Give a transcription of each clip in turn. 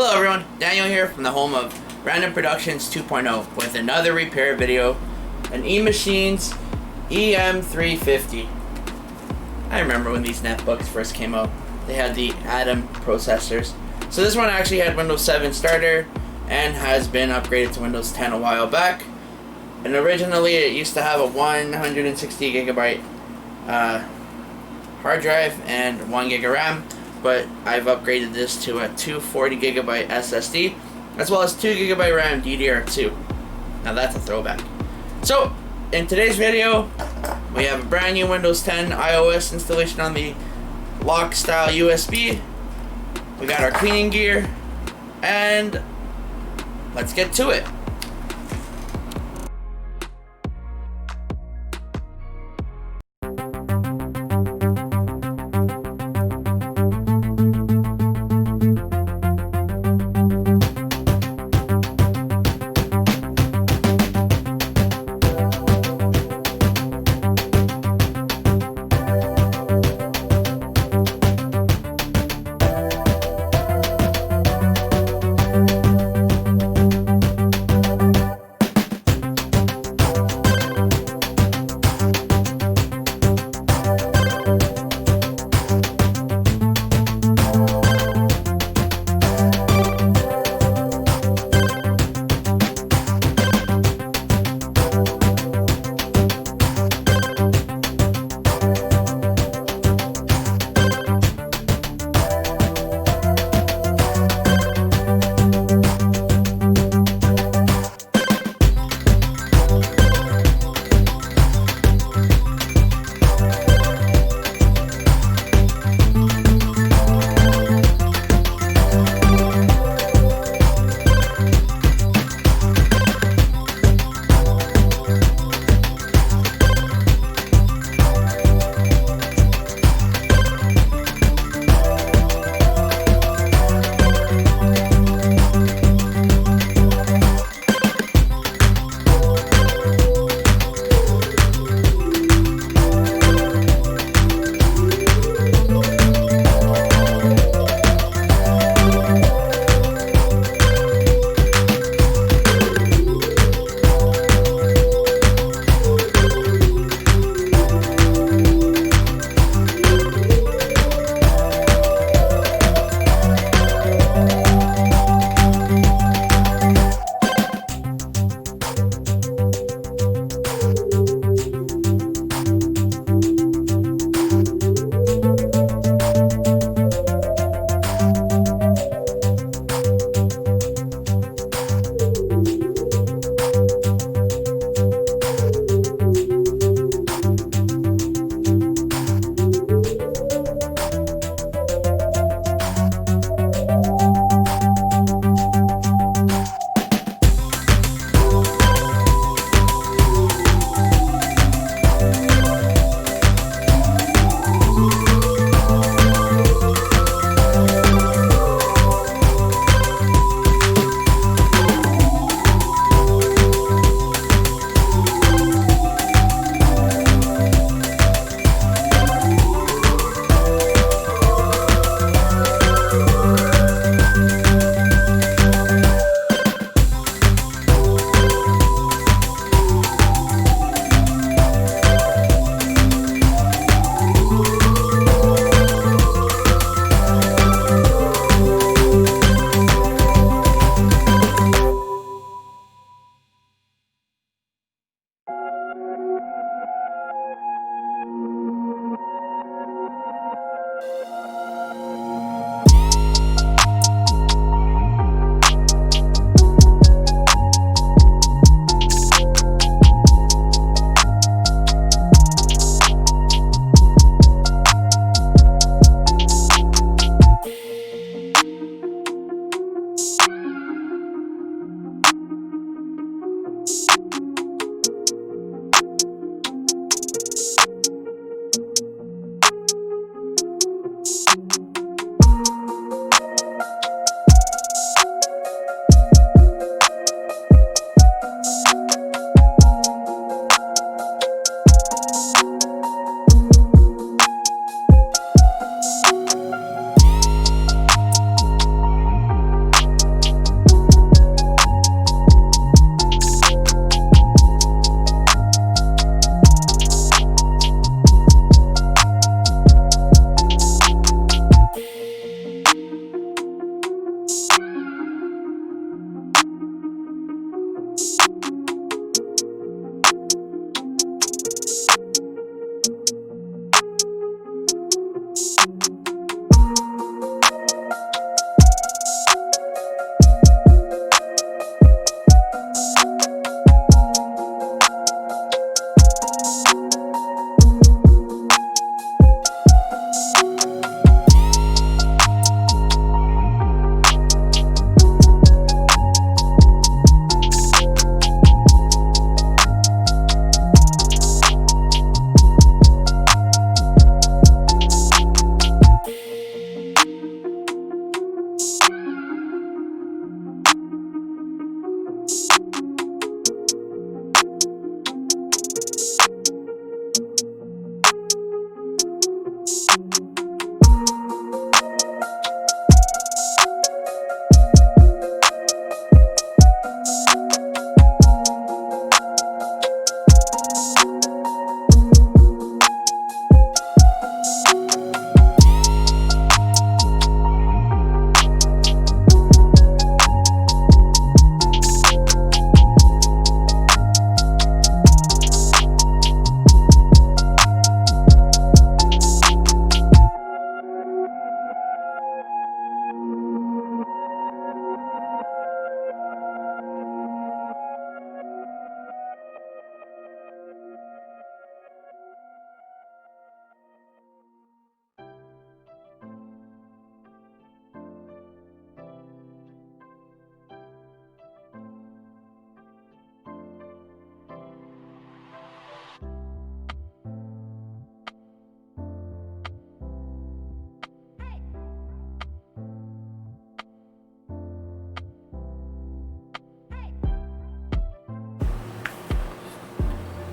Hello everyone, Daniel here from the home of Random Productions 2.0 with another repair video, an Emachines EM350. I remember when these netbooks first came out. They had the Atom processors. So this one actually had Windows 7 starter and has been upgraded to Windows 10 a while back. And originally it used to have a 160 gigabyte hard drive and 1 gig of RAM. But I've upgraded this to a 240 gigabyte SSD as well as 2 gigabyte RAM DDR2. Now that's a throwback. So in today's video we have a brand new Windows 10 iOS installation on the lock style USB. We got our cleaning gear and let's get to it.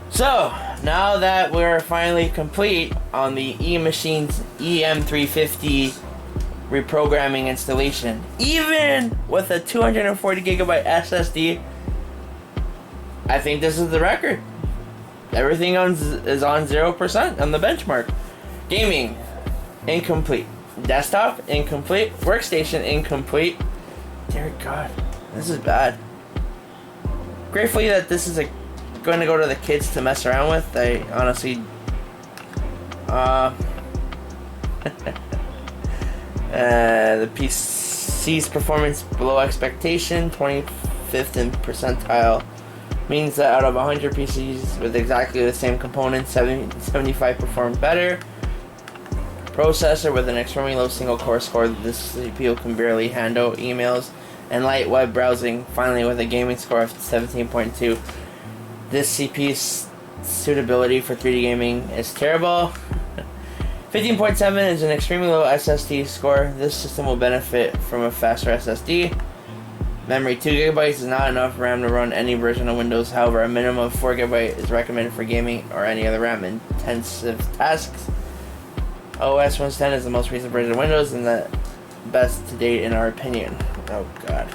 So, now that we're finally complete on the Emachines EM350 reprogramming installation, even with a 240 gigabyte SSD, I think this is the record. Everything is on 0% on the benchmark. Gaming, incomplete. Desktop, incomplete. Workstation, incomplete. Dear God, this is bad. Gratefully that this is going to go to the kids to mess around with. I honestly, the PC's performance below expectation, 25th in percentile, means that out of 100 PCs with exactly the same components, 75 performed better. Processor with an extremely low single core score, this CPU can barely handle emails and light web browsing. Finally, with a gaming score of 17.2, this CPU's suitability for 3D gaming is terrible. 15.7 is an extremely low SSD score. This system will benefit from a faster SSD. Memory 2 GB is not enough RAM to run any version of Windows. However, a minimum of 4 GB is recommended for gaming or any other RAM intensive tasks. OS 110 is the most recent version of Windows and the best to date in our opinion. Oh God.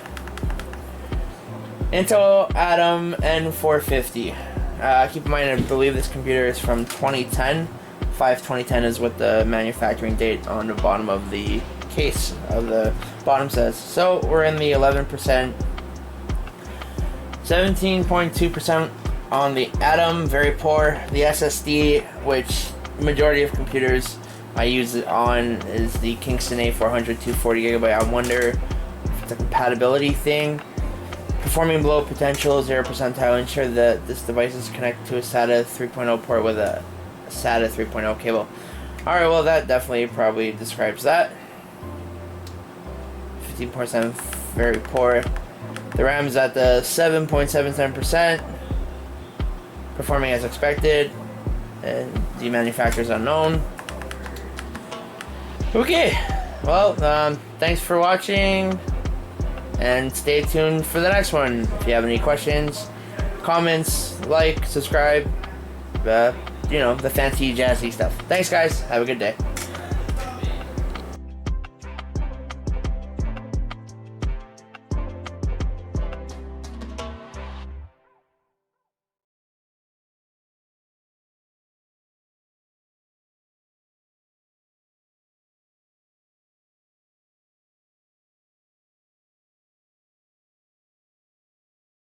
Intel Atom N450. Keep in mind, I believe this computer is from 2010. 5/2010 is what the manufacturing date on the bottom of the case of the bottom says. So we're in the 11%. 17.2% on the Atom, very poor. The SSD, which majority of computers I use it on, is the Kingston A400 240 GB. I wonder if it's a compatibility thing. Performing below potential, 0 percentile. Ensure that this device is connected to a SATA 3.0 port with a SATA 3.0 cable. Alright, well that definitely probably describes that. 15.7, very poor. The RAM is at the 7.77%. Performing as expected. And the manufacturer is unknown. Okay, well, thanks for watching. And stay tuned for the next one. If you have any questions, comments, like, subscribe, the fancy jazzy stuff. Thanks guys, have a good day.